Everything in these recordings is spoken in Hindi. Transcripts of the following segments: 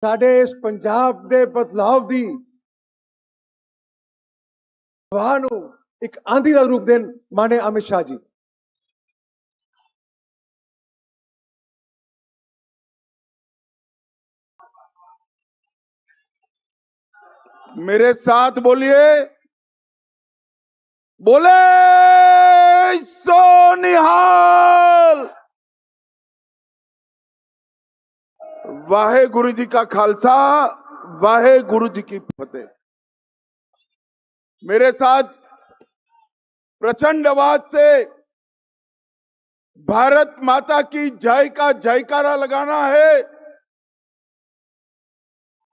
साडे इस पंजाब दे बदलाव दी हवा नूं एक आंधी दा रूप देन माने अमित शाह जी। मेरे साथ बोलिए, बोले सोनिहाल। वाहे गुरु जी का खालसा, वाहे गुरु जी की फतेह। मेरे साथ प्रचंड आवाज से भारत माता की जय का जयकारा लगाना है।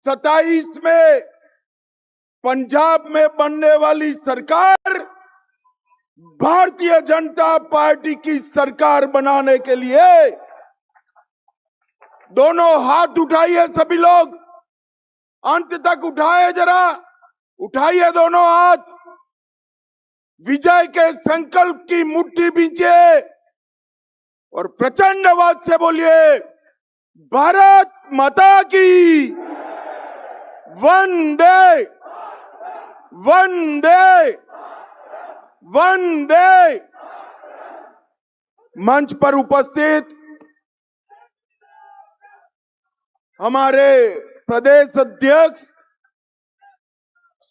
27 में पंजाब में बनने वाली सरकार भारतीय जनता पार्टी की सरकार बनाने के लिए दोनों हाथ उठाइए। सभी लोग अंत तक उठाए, जरा उठाइए दोनों हाथ। विजय के संकल्प की मुट्ठी बींचिए और प्रचंड आवाज से बोलिए, भारत माता की वंदे वंदे वंदे। मंच पर उपस्थित हमारे प्रदेश अध्यक्ष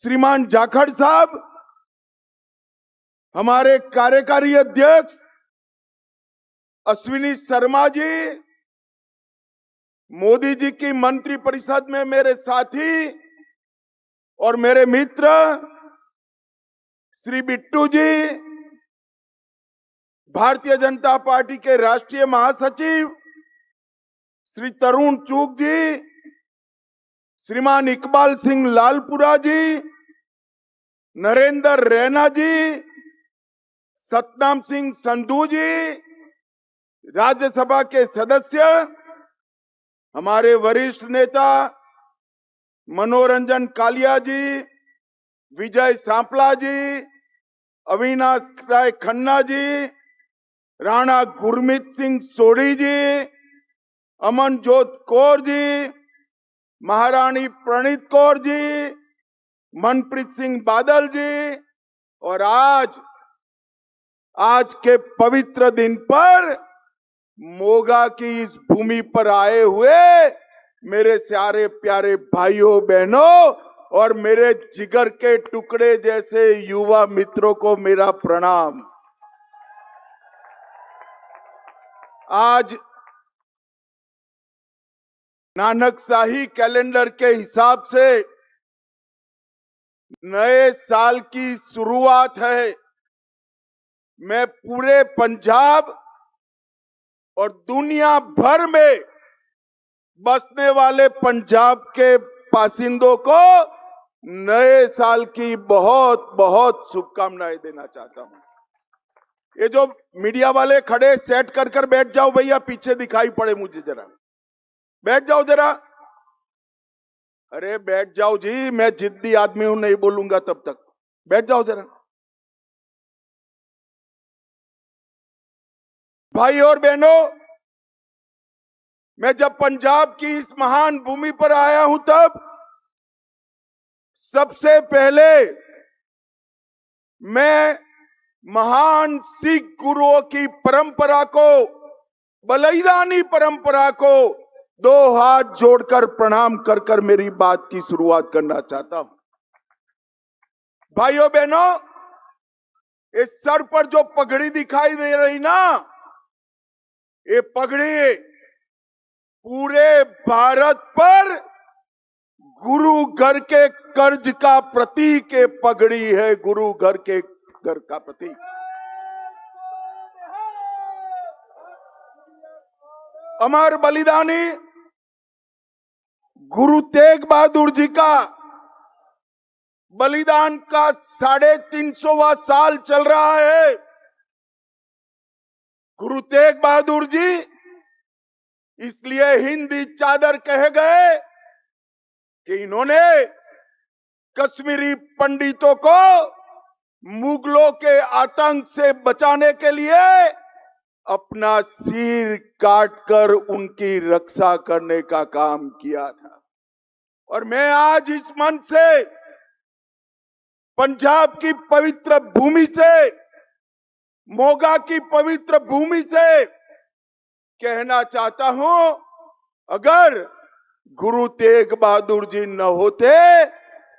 श्रीमान जाखड़ साहब, हमारे कार्यकारी अध्यक्ष अश्विनी शर्मा जी, मोदी जी की मंत्री परिषद में मेरे साथी और मेरे मित्र श्री बिट्टू जी, भारतीय जनता पार्टी के राष्ट्रीय महासचिव श्री तरुण चूग जी, श्रीमान इकबाल सिंह लालपुरा जी, नरेंद्र रैना जी, सतनाम सिंह संधू जी, राज्यसभा के सदस्य, हमारे वरिष्ठ नेता मनोरंजन कालिया जी, विजय सांपला जी, अविनाश राय खन्ना जी, राणा गुरमीत सिंह सोढ़ी जी, अमनजोत कौर जी, महारानी प्रणीत कौर जी, मनप्रीत सिंह बादल जी, और आज के पवित्र दिन पर मोगा की इस भूमि पर आए हुए मेरे सारे प्यारे भाइयों बहनों और मेरे जिगर के टुकड़े जैसे युवा मित्रों को मेरा प्रणाम। आज नानकशाही कैलेंडर के हिसाब से नए साल की शुरुआत है। मैं पूरे पंजाब और दुनिया भर में बसने वाले पंजाब के बासिंदों को नए साल की बहुत बहुत शुभकामनाएं देना चाहता हूं। ये जो मीडिया वाले खड़े सेट कर बैठ जाओ भैया, पीछे दिखाई पड़े मुझे, जरा बैठ जाओ जरा। अरे बैठ जाओ जी, मैं जिद्दी आदमी हूं, नहीं बोलूंगा तब तक। बैठ जाओ जरा। भाई और बहनों, मैं जब पंजाब की इस महान भूमि पर आया हूं तब सबसे पहले मैं महान सिख गुरुओं की परंपरा को, बलिदानी परंपरा को दो हाथ जोड़कर प्रणाम कर मेरी बात की शुरुआत करना चाहता हूं। भाइयों बहनों, इस सर पर जो पगड़ी दिखाई दे रही ना, ये पगड़ी पूरे भारत पर गुरु घर के कर्ज का प्रतीक है। पगड़ी है गुरु घर का प्रतीक। अमर बलिदानी गुरु तेग बहादुर जी का बलिदान का 350वां साल चल रहा है। गुरु तेग बहादुर जी इसलिए हिंदी चादर कहे गए कि इन्होंने कश्मीरी पंडितों को मुगलों के आतंक से बचाने के लिए अपना सिर काटकर उनकी रक्षा करने का काम किया था। और मैं आज इस मंच से पंजाब की पवित्र भूमि से, मोगा की पवित्र भूमि से कहना चाहता हूं, अगर गुरु तेग बहादुर जी न होते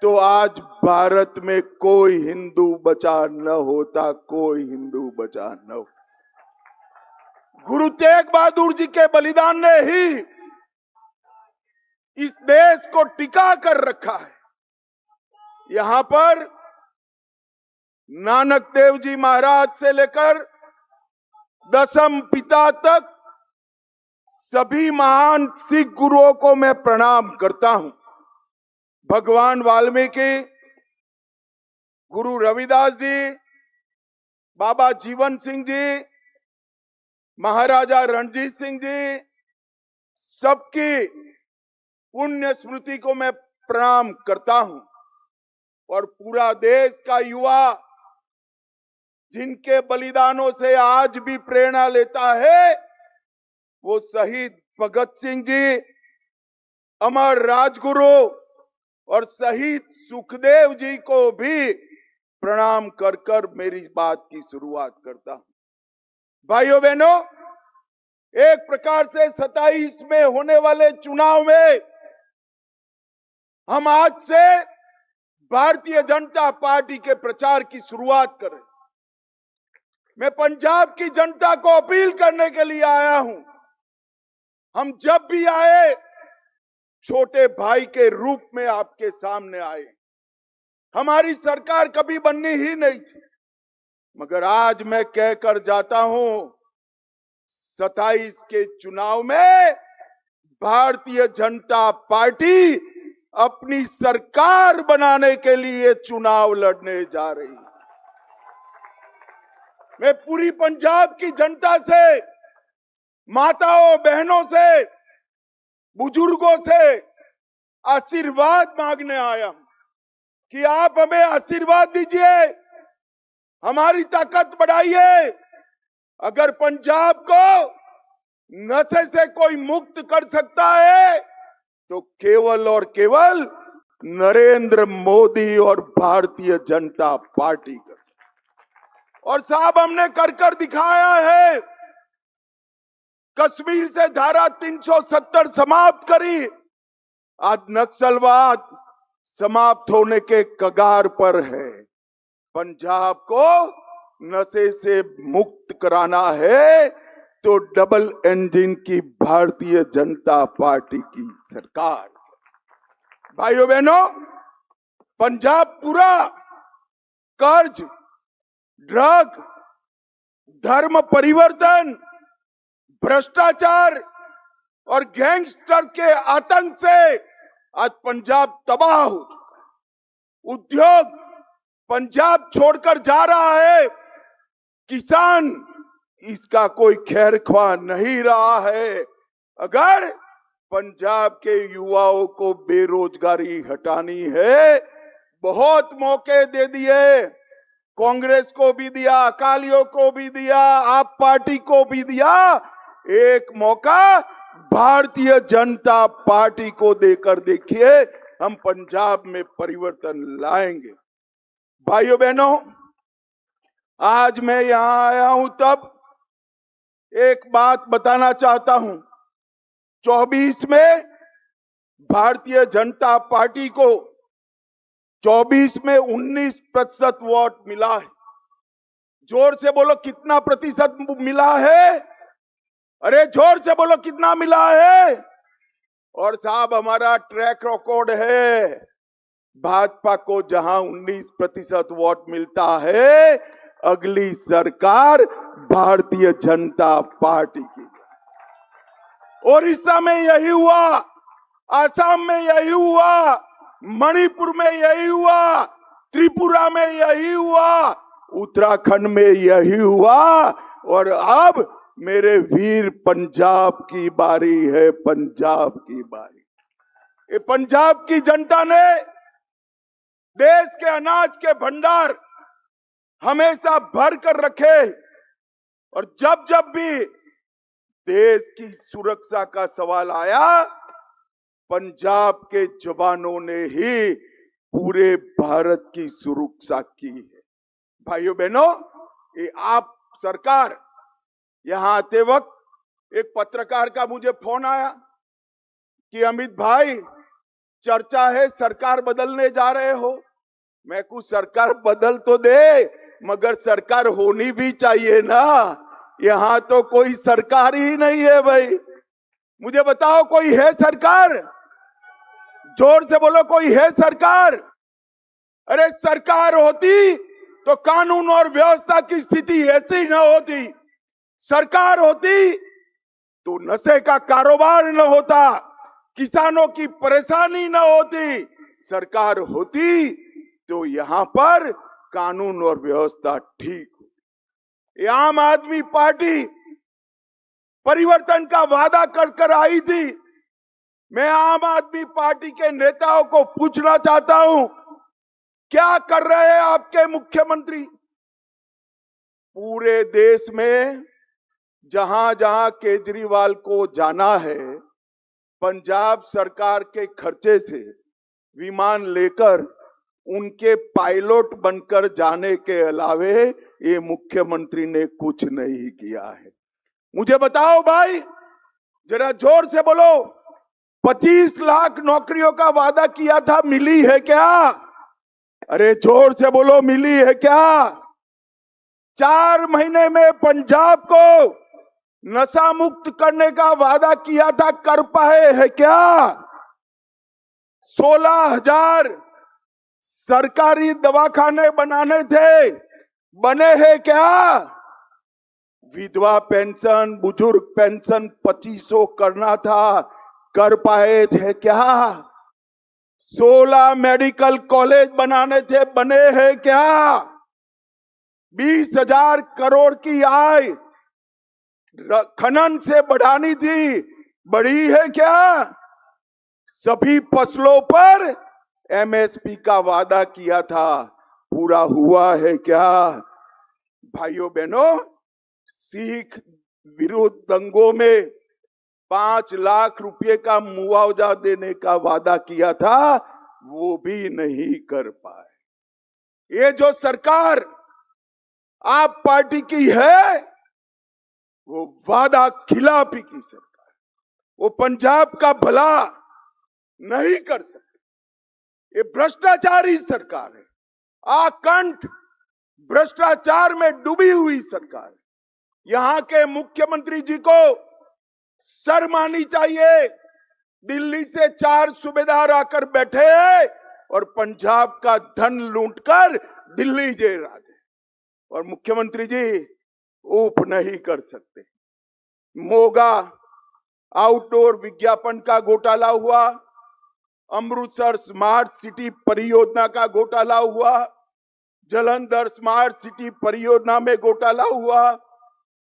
तो आज भारत में कोई हिंदू बचा न होता, कोई हिंदू बचा न हो। गुरु तेग बहादुर जी के बलिदान ने ही इस देश को टिका कर रखा है। यहां पर नानक देव जी महाराज से लेकर दसम पिता तक सभी महान सिख गुरुओं को मैं प्रणाम करता हूं। भगवान वाल्मीकि, गुरु रविदास जी, बाबा जीवन सिंह जी, महाराजा रणजीत सिंह जी, सबकी पुण्य स्मृति को मैं प्रणाम करता हूं। और पूरा देश का युवा जिनके बलिदानों से आज भी प्रेरणा लेता है, वो शहीद भगत सिंह जी, अमर राजगुरु और शहीद सुखदेव जी को भी प्रणाम कर कर मेरी बात की शुरुआत करता हूं। भाइयों बहनों, एक प्रकार से 27 में होने वाले चुनाव में हम आज से भारतीय जनता पार्टी के प्रचार की शुरुआत करें। मैं पंजाब की जनता को अपील करने के लिए आया हूं। हम जब भी आए छोटे भाई के रूप में आपके सामने आए। हमारी सरकार कभी बननी ही नहीं थी, मगर आज मैं कहकर जाता हूं, 27 के चुनाव में भारतीय जनता पार्टी अपनी सरकार बनाने के लिए चुनाव लड़ने जा रही है। मैं पूरी पंजाब की जनता से, माताओं बहनों से, बुजुर्गों से आशीर्वाद मांगने आया हूं कि आप हमें आशीर्वाद दीजिए, हमारी ताकत बढ़ाइए। अगर पंजाब को नशे से कोई मुक्त कर सकता है तो केवल और केवल नरेंद्र मोदी और भारतीय जनता पार्टी कर सकती। और साहब, हमने कर दिखाया है। कश्मीर से धारा 370 समाप्त करी, आज नक्सलवाद समाप्त होने के कगार पर है। पंजाब को नशे से मुक्त कराना है तो डबल इंजन की भारतीय जनता पार्टी की सरकार। भाइयों बहनों, पंजाब पूरा कर्ज, ड्रग, धर्म परिवर्तन, भ्रष्टाचार और गैंगस्टर के आतंक से आज पंजाब तबाह हो चुका। उद्योग पंजाब छोड़कर जा रहा है। किसान इसका कोई खैर ख्वाह नहीं रहा है। अगर पंजाब के युवाओं को बेरोजगारी हटानी है, बहुत मौके दे दिए, कांग्रेस को भी दिया, अकालियों को भी दिया, आप पार्टी को भी दिया। एक मौका भारतीय जनता पार्टी को देकर देखिए, हम पंजाब में परिवर्तन लाएंगे। भाइयों बहनों, आज मैं यहां आया हूं तब एक बात बताना चाहता हूं। 24 में भारतीय जनता पार्टी को 24 में 19% वोट मिला है। जोर से बोलो, कितना प्रतिशत मिला है? अरे जोर से बोलो, कितना मिला है? और साहब, हमारा ट्रैक रिकॉर्ड है, भाजपा को जहां 19% वोट मिलता है, अगली सरकार भारतीय जनता पार्टी की। ओडिशा में यही हुआ, आसाम में यही हुआ, मणिपुर में यही हुआ, त्रिपुरा में यही हुआ, उत्तराखंड में यही हुआ। और अब मेरे वीर, पंजाब की बारी है, पंजाब की बारी। ये पंजाब की जनता ने देश के अनाज के भंडार हमेशा भर कर रखे, और जब जब भी देश की सुरक्षा का सवाल आया पंजाब के जवानों ने ही पूरे भारत की सुरक्षा की है। भाइयों बहनों, ये आप सरकार, यहां आते वक्त एक पत्रकार का मुझे फोन आया कि अमित भाई, चर्चा है सरकार बदलने जा रहे हो। मैं कुछ सरकार बदल तो दे, मगर सरकार होनी भी चाहिए ना। यहां तो कोई सरकार ही नहीं है भाई। मुझे बताओ, कोई है सरकार? जोर से बोलो, कोई है सरकार? अरे सरकार होती तो कानून और व्यवस्था की स्थिति ऐसी न होती। सरकार होती तो नशे का कारोबार न होता, किसानों की परेशानी न होती। सरकार होती तो यहां पर कानून और व्यवस्था ठीक होती। आम आदमी पार्टी परिवर्तन का वादा कर आई थी। मैं आम आदमी पार्टी के नेताओं को पूछना चाहता हूं, क्या कर रहे हैं आपके मुख्यमंत्री? पूरे देश में जहां जहां केजरीवाल को जाना है, पंजाब सरकार के खर्चे से विमान लेकर उनके पायलट बनकर जाने के अलावे ये मुख्यमंत्री ने कुछ नहीं किया है। मुझे बताओ भाई, जरा जोर से बोलो, 25 लाख नौकरियों का वादा किया था, मिली है क्या? अरे जोर से बोलो, मिली है क्या? 4 महीने में पंजाब को नशा मुक्त करने का वादा किया था, कर पाए है क्या? 16,000 सरकारी दवाखाने बनाने थे, बने हैं क्या? विधवा पेंशन, बुजुर्ग पेंशन 2500 करना था, कर पाए थे क्या? 16 मेडिकल कॉलेज बनाने थे, बने हैं क्या? 20,000 करोड़ की आय खनन से बढ़ानी थी, बढ़ी है क्या? सभी फसलों पर एमएसपी का वादा किया था, पूरा हुआ है क्या? भाइयों बहनों, सिख विरोध दंगों में 5 लाख रुपए का मुआवजा देने का वादा किया था, वो भी नहीं कर पाए। ये जो सरकार आप पार्टी की है, वो वादा खिलाफी की सरकार, वो पंजाब का भला नहीं कर सकती। ये भ्रष्टाचारी सरकार है, आकंठ भ्रष्टाचार में डूबी हुई सरकार है। यहां के मुख्यमंत्री जी को शर्म आनी चाहिए। दिल्ली से 4 सूबेदार आकर बैठे हैं और पंजाब का धन लूटकर दिल्ली जे राजे, और मुख्यमंत्री जी ऊप नहीं कर सकते। मोगा आउटडोर विज्ञापन का घोटाला हुआ, अमृतसर स्मार्ट सिटी परियोजना का घोटाला हुआ, जलंधर स्मार्ट सिटी परियोजना में घोटाला हुआ,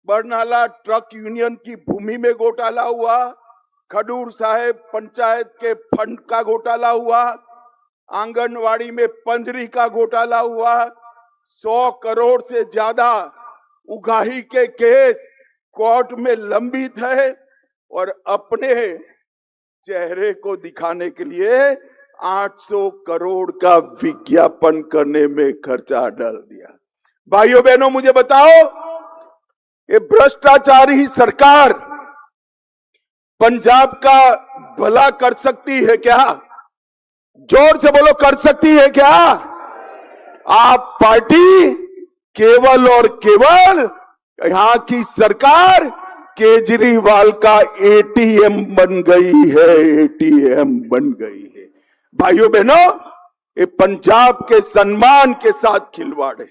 बरनाला ट्रक यूनियन की भूमि में घोटाला हुआ, खडूर साहेब पंचायत के फंड का घोटाला हुआ, आंगनवाड़ी में पंजरी का घोटाला हुआ, 100 करोड़ से ज्यादा उगाही के केस कोर्ट में लंबित है, और अपने चेहरे को दिखाने के लिए 800 करोड़ का विज्ञापन करने में खर्चा डाल दिया। भाइयों बहनों, मुझे बताओ, ये भ्रष्टाचारी सरकार पंजाब का भला कर सकती है क्या? जोर से बोलो, कर सकती है क्या? आप पार्टी केवल और केवल यहां की सरकार केजरीवाल का एटीएम बन गई है, एटीएम बन गई है। भाइयों बहनों, ये पंजाब के सम्मान के साथ खिलवाड़ है।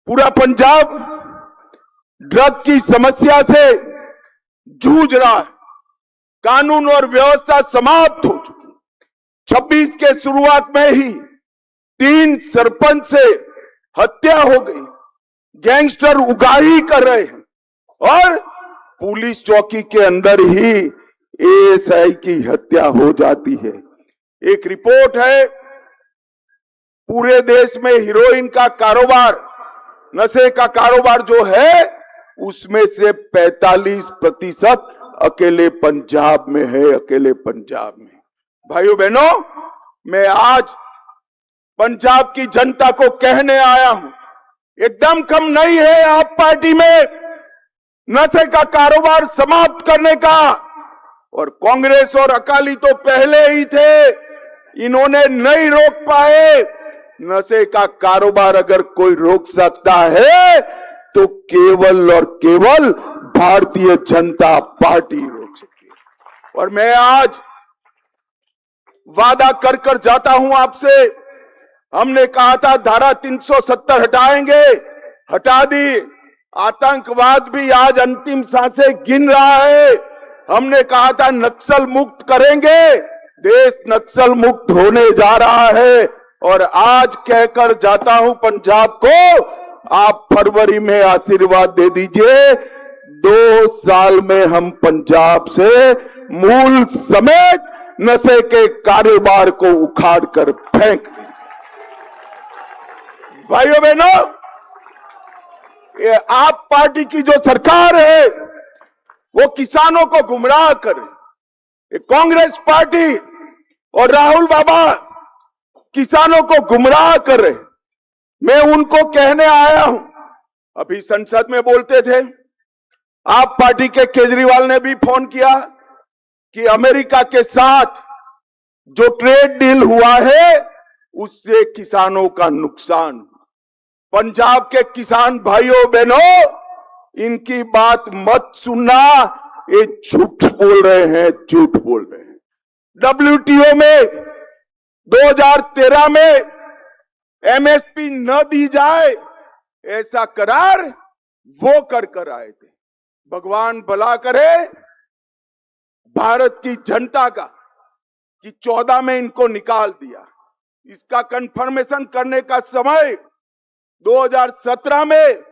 पूरा पंजाब ड्रग की समस्या से जूझ रहा है, कानून और व्यवस्था समाप्त हो चुकी। 26 के शुरुआत में ही 3 सरपंच से हत्या हो गई, गैंगस्टर उगाही कर रहे हैं, और पुलिस चौकी के अंदर ही एएसआई की हत्या हो जाती है। एक रिपोर्ट है, पूरे देश में हीरोइन का कारोबार, नशे का कारोबार जो है, उसमें से 45% अकेले पंजाब में है, अकेले पंजाब में। भाइयों बहनों, मैं आज पंजाब की जनता को कहने आया हूं, एकदम कम नहीं है आप पार्टी में नशे का कारोबार समाप्त करने का। और कांग्रेस और अकाली तो पहले ही थे, इन्होंने नहीं रोक पाए। नशे का कारोबार अगर कोई रोक सकता है तो केवल और केवल भारतीय जनता पार्टी रोक सकती है। और मैं आज वादा कर कर जाता हूं आपसे, हमने कहा था धारा 370 हटाएंगे, हटा दी। आतंकवाद भी आज अंतिम सांसें गिन रहा है। हमने कहा था नक्सल मुक्त करेंगे, देश नक्सल मुक्त होने जा रहा है। और आज कहकर जाता हूं पंजाब को, आप फरवरी में आशीर्वाद दे दीजिए, 2 साल में हम पंजाब से मूल समेत नशे के कारोबार को उखाड़ कर फेंक दें। भाइयों बहनों, ये आप पार्टी की जो सरकार है वो किसानों को गुमराह करे। ये कांग्रेस पार्टी और राहुल बाबा किसानों को गुमराह करे। मैं उनको कहने आया हूं, अभी संसद में बोलते थे, आप पार्टी के केजरीवाल ने भी फोन किया कि अमेरिका के साथ जो ट्रेड डील हुआ है उससे किसानों का नुकसान। पंजाब के किसान भाइयों बहनों, इनकी बात मत सुनना, ये झूठ बोल रहे हैं, झूठ बोल रहे हैं। WTO में 2013 में MSP न दी जाए ऐसा करार वो कर आए थे। भगवान भला करे भारत की जनता का कि 14 में इनको निकाल दिया। इसका कंफर्मेशन करने का समय 2017 में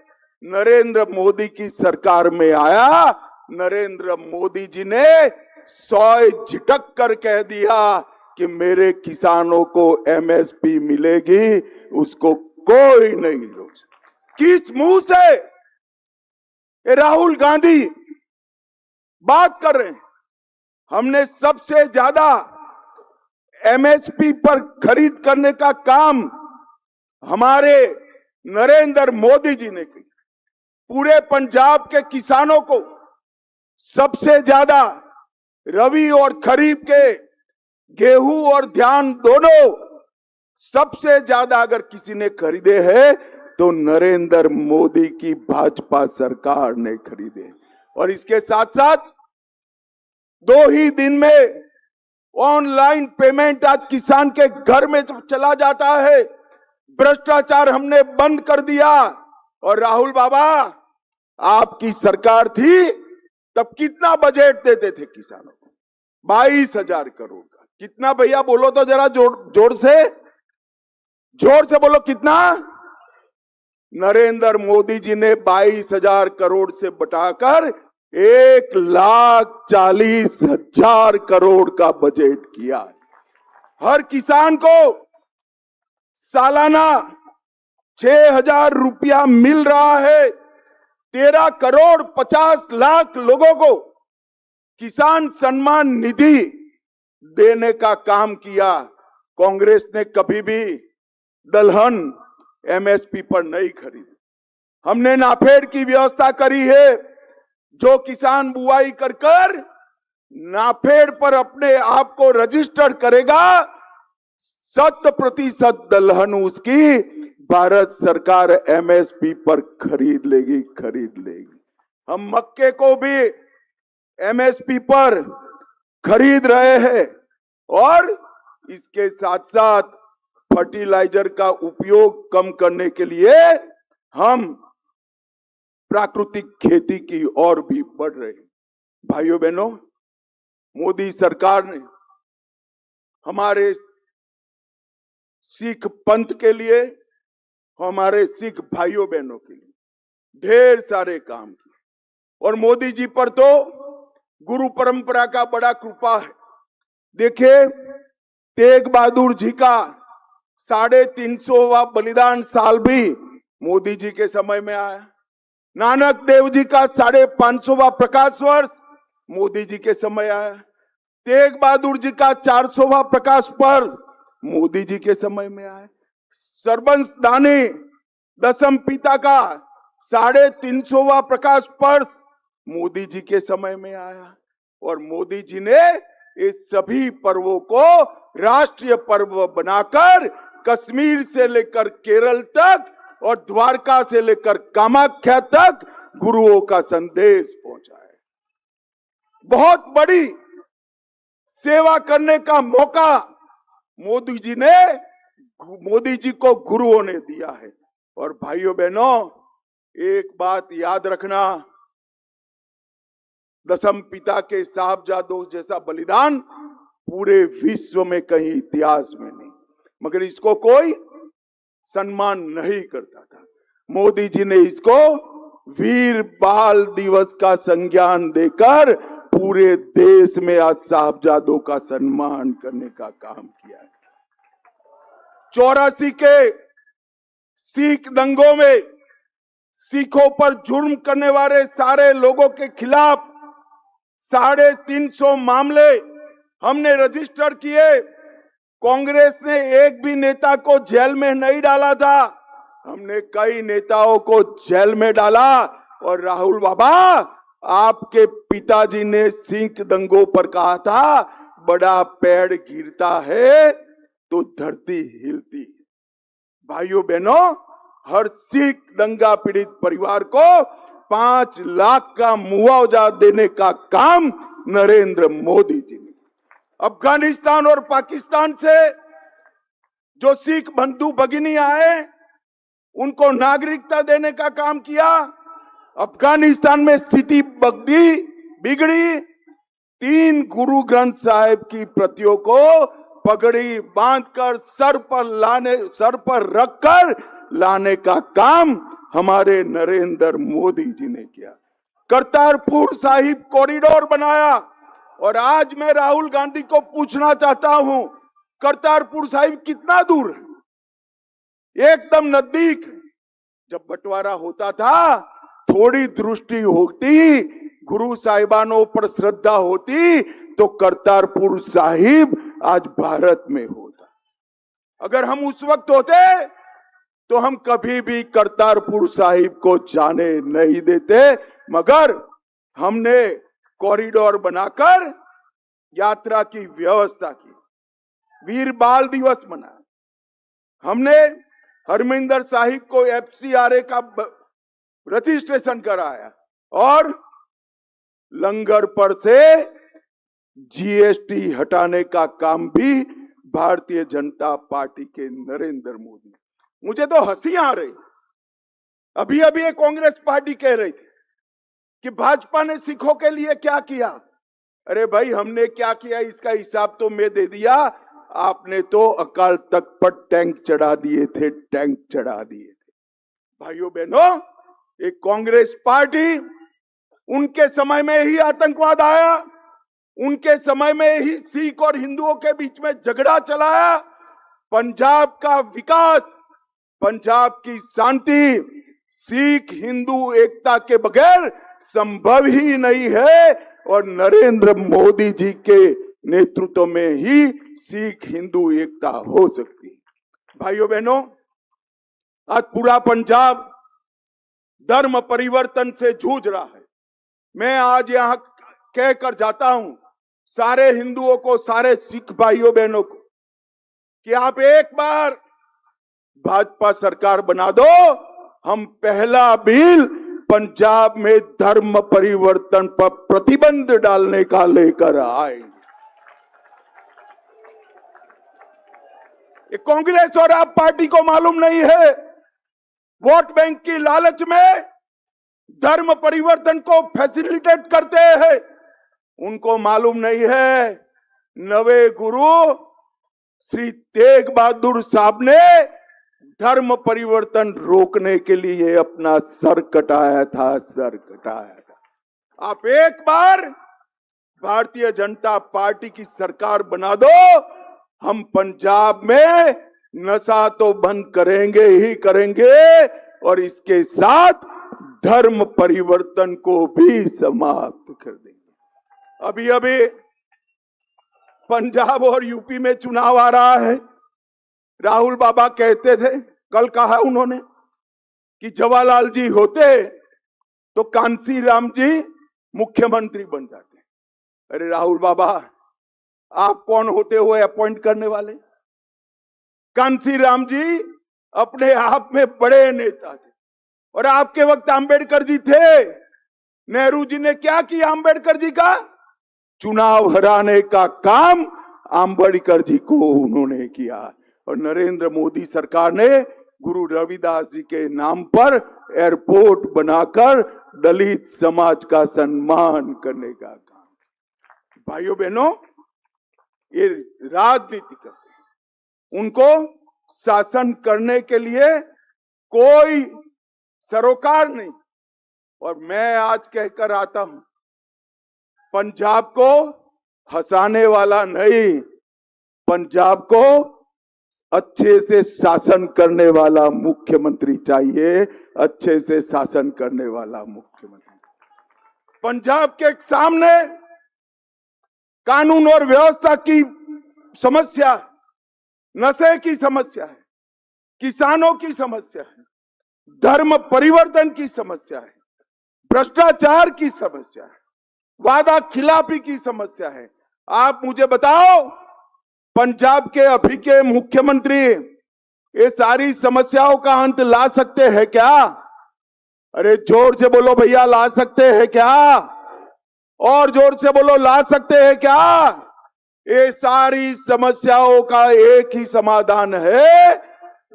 नरेंद्र मोदी की सरकार में आया। नरेंद्र मोदी जी ने 100 झिटक कर कह दिया कि मेरे किसानों को MSP मिलेगी, उसको कोई नहीं रोक सकता। किस मुंह से ये राहुल गांधी बात कर रहे हैं? हमने सबसे ज्यादा MSP पर खरीद करने का काम हमारे नरेंद्र मोदी जी ने किया। पूरे पंजाब के किसानों को सबसे ज्यादा रबी और खरीफ के गेहूं और धान दोनों सबसे ज्यादा अगर किसी ने खरीदे हैं तो नरेंद्र मोदी की भाजपा सरकार ने खरीदे। और इसके साथ साथ 2 ही दिन में ऑनलाइन पेमेंट आज किसान के घर में चला जाता है। भ्रष्टाचार हमने बंद कर दिया। और राहुल बाबा, आपकी सरकार थी तब कितना बजट देते थे किसानों को? 22,000 करोड़ का। कितना भैया बोलो तो जरा जोर से बोलो, कितना? नरेंद्र मोदी जी ने 22,000 करोड़ से बटाकर 1,40,000 करोड़ का बजट किया। हर किसान को सालाना 6,000 रुपया मिल रहा है। 13 करोड़ 50 लाख लोगों को किसान सम्मान निधि देने का काम किया। कांग्रेस ने कभी भी दलहन MSP पर नहीं खरीदी। हमने नाफेड की व्यवस्था करी है, जो किसान बुआई कर नाफेड पर अपने आप को रजिस्टर करेगा, 100% दलहन उसकी भारत सरकार MSP पर खरीद लेगी। हम मक्के को भी MSP पर खरीद रहे हैं। और इसके साथ साथ फर्टिलाइजर का उपयोग कम करने के लिए हम प्राकृतिक खेती की ओर भी बढ़ रहे हैं। भाइयों बहनों, मोदी सरकार ने हमारे सिख पंथ के लिए, हमारे सिख भाइयों बहनों के लिए ढेर सारे काम किए। और मोदी जी पर तो गुरु परंपरा का बड़ा कृपा है। देखिए, तेग बहादुर जी का 350वां बलिदान साल भी मोदी जी के समय में आया। नानक देव जी का 550वां प्रकाश वर्ष मोदी जी के समय आया। तेग बहादुर जी का 400वां प्रकाश पर्व मोदी जी के समय में आया। सरबंस दानी दसम पिता का 350वां प्रकाश पर्व मोदी जी के समय में आया। और मोदी जी ने इस सभी पर्वों को राष्ट्रीय पर्व बनाकर कश्मीर से लेकर केरल तक और द्वारका से लेकर कामाख्या तक गुरुओं का संदेश पहुंचा है। बहुत बड़ी सेवा करने का मौका मोदी जी को गुरुओं ने दिया है। और भाइयों बहनों, एक बात याद रखना, दसम पिता के साहबजादों जैसा बलिदान पूरे विश्व में कहीं इतिहास में नहीं, मगर इसको कोई सम्मान नहीं करता था। मोदी जी ने इसको वीर बाल दिवस का संज्ञान देकर पूरे देश में आज साहबजादों का सम्मान करने का काम किया है। 84 के सिख दंगों में सिखों पर जुर्म करने वाले सारे लोगों के खिलाफ 350 मामले हमने रजिस्टर किए। कांग्रेस ने एक भी नेता को जेल में नहीं डाला था, हमने कई नेताओं को जेल में डाला। और राहुल बाबा, आपके पिताजी ने सिख दंगों पर कहा था, बड़ा पेड़ गिरता है तो धरती हिलती है। भाइयों बहनों, हर सिख दंगा पीड़ित परिवार को 5 लाख का मुआवजा देने का काम नरेंद्र मोदी जी ने। अफगानिस्तान और पाकिस्तान से जो सिख बंधु भगिनी आए, उनको नागरिकता देने का काम किया। अफगानिस्तान में स्थिति बिगड़ी। 3 गुरु ग्रंथ साहिब की प्रतियों को पगड़ी बांधकर सर पर रखकर लाने का काम हमारे नरेंद्र मोदी जी ने किया। करतारपुर साहिब कॉरिडोर बनाया। और आज मैं राहुल गांधी को पूछना चाहता हूं, करतारपुर साहिब कितना दूर है? एकदम नजदीक। जब बंटवारा होता था, थोड़ी दृष्टि होती, गुरु साहिबानों पर श्रद्धा होती, तो करतारपुर साहिब आज भारत में होता। अगर हम उस वक्त होते तो हम कभी भी करतारपुर साहिब को जाने नहीं देते, मगर हमने कॉरिडोर बनाकर यात्रा की व्यवस्था की। वीर बाल दिवस मनाया हमने। हरमिंदर साहिब को FCRA का रजिस्ट्रेशन कराया और लंगर पर से GST हटाने का काम भी भारतीय जनता पार्टी के नरेंद्र मोदी। मुझे तो हंसी आ रही। अभी ये कांग्रेस पार्टी कह रही थी कि भाजपा ने सिखों के लिए क्या किया। अरे भाई, हमने क्या किया इसका हिसाब तो मैं दे दिया। आपने तो अकाल तख्त पर टैंक चढ़ा दिए थे। भाइयों बहनों, एक कांग्रेस पार्टी, उनके समय में ही आतंकवाद आया, उनके समय में ही सिख और हिंदुओं के बीच में झगड़ा चलाया। पंजाब का विकास, पंजाब की शांति सिख हिंदू एकता के बगैर संभव ही नहीं है। और नरेंद्र मोदी जी के नेतृत्व में ही सिख हिंदू एकता हो सकती है। भाइयों बहनों, आज पूरा पंजाब धर्म परिवर्तन से जूझ रहा है। मैं आज यहां कहकर जाता हूं सारे हिंदुओं को, सारे सिख भाइयों बहनों को, कि आप एक बार भाजपा सरकार बना दो, हम पहला बिल पंजाब में धर्म परिवर्तन पर प्रतिबंध डालने का लेकर आएंगे। कांग्रेस और आप पार्टी को मालूम नहीं है, वोट बैंक की लालच में धर्म परिवर्तन को फैसिलिटेट करते हैं। उनको मालूम नहीं है, नवे गुरु श्री तेग बहादुर साहब ने धर्म परिवर्तन रोकने के लिए अपना सर कटाया था। आप एक बार भारतीय जनता पार्टी की सरकार बना दो, हम पंजाब में नशा तो बंद करेंगे ही करेंगे, और इसके साथ धर्म परिवर्तन को भी समाप्त कर देंगे। अभी पंजाब और यूपी में चुनाव आ रहा है। राहुल बाबा कहते थे, कल कहा उन्होंने, कि जवाहरलाल जी होते तो कांसी राम जी मुख्यमंत्री बन जाते। अरे राहुल बाबा, आप कौन होते हुए अपॉइंट करने वाले? कांसी राम जी अपने आप में बड़े नेता थे, और आपके वक्त अंबेडकर जी थे। नेहरू जी ने क्या किया अंबेडकर जी का? चुनाव हराने का काम अंबेडकर जी को उन्होंने किया। और नरेंद्र मोदी सरकार ने गुरु रविदास जी के नाम पर एयरपोर्ट बनाकर दलित समाज का सम्मान करने का काम। भाइयों बहनों, ये राजनीति करते हैं, उनको शासन करने के लिए कोई सरोकार नहीं। और मैं आज कहकर आता हूं, पंजाब को हंसाने वाला नहीं, पंजाब को अच्छे से शासन करने वाला मुख्यमंत्री चाहिए, अच्छे से शासन करने वाला मुख्यमंत्री। पंजाब के सामने कानून और व्यवस्था की समस्या है, नशे की समस्या है, किसानों की समस्या है, धर्म परिवर्तन की समस्या है, भ्रष्टाचार की समस्या है, वादा खिलाफी की समस्या है। आप मुझे बताओ, पंजाब के अभी के मुख्यमंत्री ये सारी समस्याओं का अंत ला सकते हैं क्या? अरे जोर से बोलो भैया, ला सकते हैं क्या? और जोर से बोलो, ला सकते हैं क्या? ये सारी समस्याओं का एक ही समाधान है,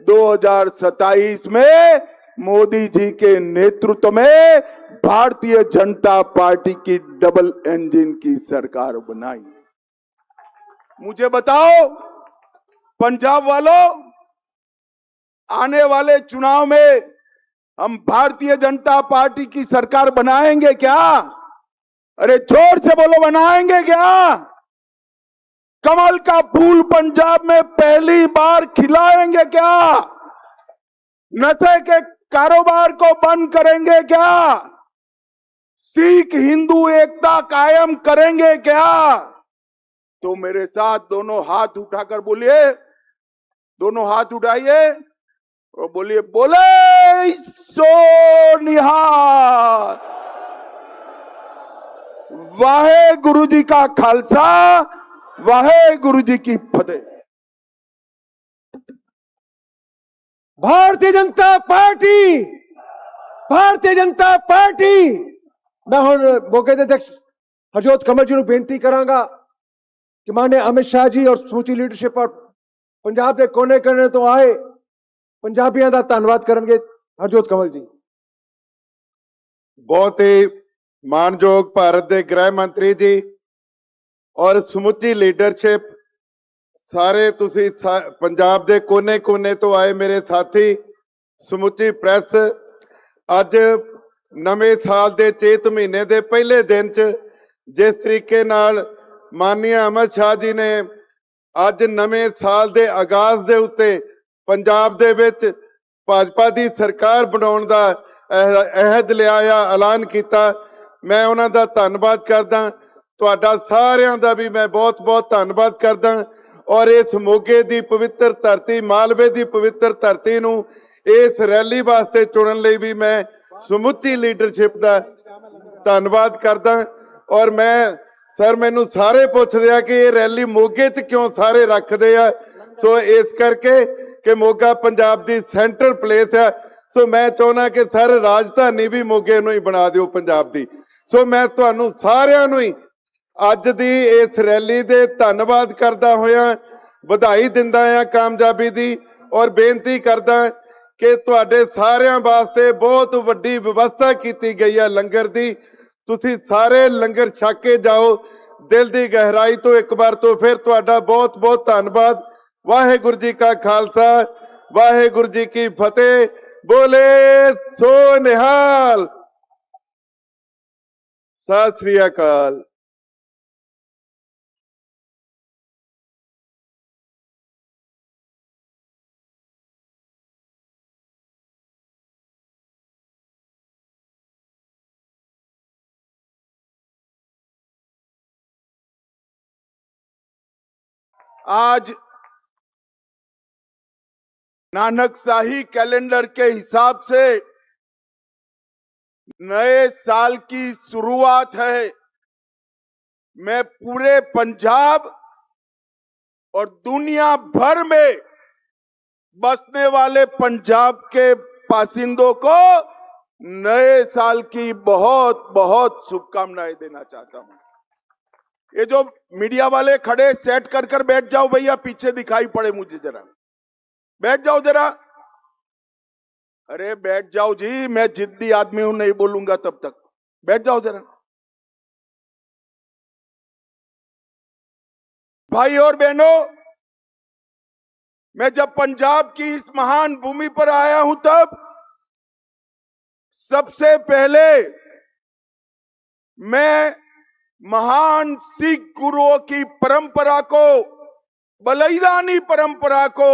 2027 में मोदी जी के नेतृत्व में भारतीय जनता पार्टी की डबल इंजन की सरकार बनाई। मुझे बताओ पंजाब वालों, आने वाले चुनाव में हम भारतीय जनता पार्टी की सरकार बनाएंगे क्या? अरे जोर से बोलो, बनाएंगे क्या? कमल का फूल पंजाब में पहली बार खिलाएंगे क्या? नशे के कारोबार को बंद करेंगे क्या? सिख हिंदू एकता कायम करेंगे क्या? तो मेरे साथ दोनों हाथ उठाकर बोलिए, दोनों हाथ उठाइए और बोलिए, बोले सो निहाल। वाहे गुरु जी का खालसा, वाहे गुरु जी की फतेह। Bharatiya Janata party, Bharatiya Janata party. मैं ਹੁਣ ਮੌਕੇ ਦੇ ਅਧਿਕਸ਼ ਹਰਜੋਤ ਕਮਲ ਜੀ ਨੂੰ ਬੇਨਤੀ ਕਰਾਂਗਾ ਕਿ ਮਾਨਯ ਅਮਿਤ ਸ਼ਾਹ ਜੀ ਔਰ ਸਮੁੱਚੀ ਲੀਡਰਸ਼ਿਪ ਔਰ ਪੰਜਾਬ ਦੇ ਕੋਨੇ-ਕੋਨੇ ਤੋਂ ਆਏ ਪੰਜਾਬੀਆਂ ਦਾ ਧੰਨਵਾਦ ਕਰਨਗੇ। ਹਰਜੋਤ ਕਮਲ ਜੀ। बहुत ही मानयोग भारत के गृह मंत्री जी और समुची लीडरशिप, सारे तुसी पंजाब के कोने-कोने तो आए मेरे साथी, समुची प्रेस, अज नवे साल के चेत महीने के पहले दिन च जिस तरीके नाल माननीय अमित शाह जी ने अज नवे साल के आगाज के उत्ते पंजाब दे विच भाजपा की सरकार बनाउण दा अहद लिया, ऐलान किया। मैं उन्हां दा धन्नवाद करदा, तुहाडा सारियां दा भी मैं बहुत बहुत धन्नवाद करदा। और इस मोगे की पवित्र धरती, मालवे की पवित्र धरती नूं इस रैली वास्ते चुनन लई भी मैं समुची लीडरशिप का धन्नवाद करदा। और मैं सर, मैनू सारे पुछदे आ कि ये रैली मोगे च क्यों सारे रखदे आ, सो इस करके कि मोगा पंजाब की सेंट्रल प्लेस है। सो मैं चाहना कि सर राजधानी भी मोगे नूं ही बना दिओ पंजाब की। सो मैं तुहानूं सारिआं नूं ही अज दी इस रैली दे धन्नवाद करदा होया बधाई दिंदा आ कामयाबी दी, और बेनती करदा कि तुहाडे सारिआं वास्ते बहुत वड्डी व्यवस्था की गई है लंगर दी। तुसीं सारे लंगर छक के जाओ। दिल की गहराई तो एक बार तो फिर तुहाडा बहुत बहुत धन्नवाद। वाहेगुरु जी का खालसा, वाहेगुरु जी की फतेह। बोले सो निहाल। सत श्री अकाल। आज नानक शाही कैलेंडर के हिसाब से नए साल की शुरुआत है। मैं पूरे पंजाब और दुनिया भर में बसने वाले पंजाब के बासिंदों को नए साल की बहुत बहुत शुभकामनाएं देना चाहता हूं। ये जो मीडिया वाले खड़े सेट कर बैठ जाओ भैया, पीछे दिखाई पड़े मुझे, जरा बैठ जाओ जरा। अरे बैठ जाओ जी, मैं जिद्दी आदमी हूं, नहीं बोलूंगा तब तक। बैठ जाओ जरा। भाई और बहनों, मैं जब पंजाब की इस महान भूमि पर आया हूं तब सबसे पहले मैं महान सिख गुरुओं की परंपरा को, बलिदानी परंपरा को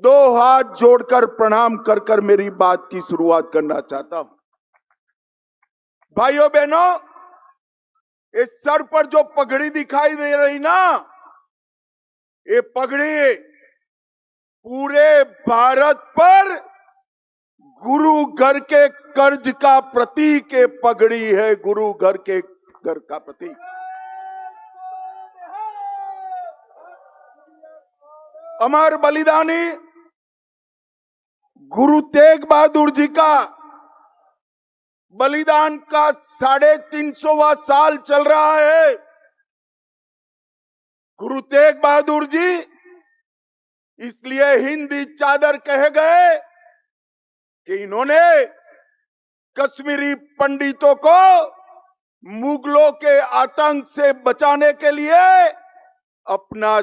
दो हाथ जोड़कर प्रणाम कर मेरी बात की शुरुआत करना चाहता हूं। भाइयों बहनों, इस सर पर जो पगड़ी दिखाई दे रही ना, ये पगड़ी पूरे भारत पर गुरु घर के कर्ज का प्रतीक ये पगड़ी है, गुरु घर का प्रतीक। अमर बलिदानी गुरु तेग बहादुर जी का बलिदान का 350वां साल चल रहा है। गुरु तेग बहादुर जी इसलिए हिंदी चादर कहे गए कि इन्होंने कश्मीरी पंडितों को मुगलों के आतंक से बचाने के लिए अपना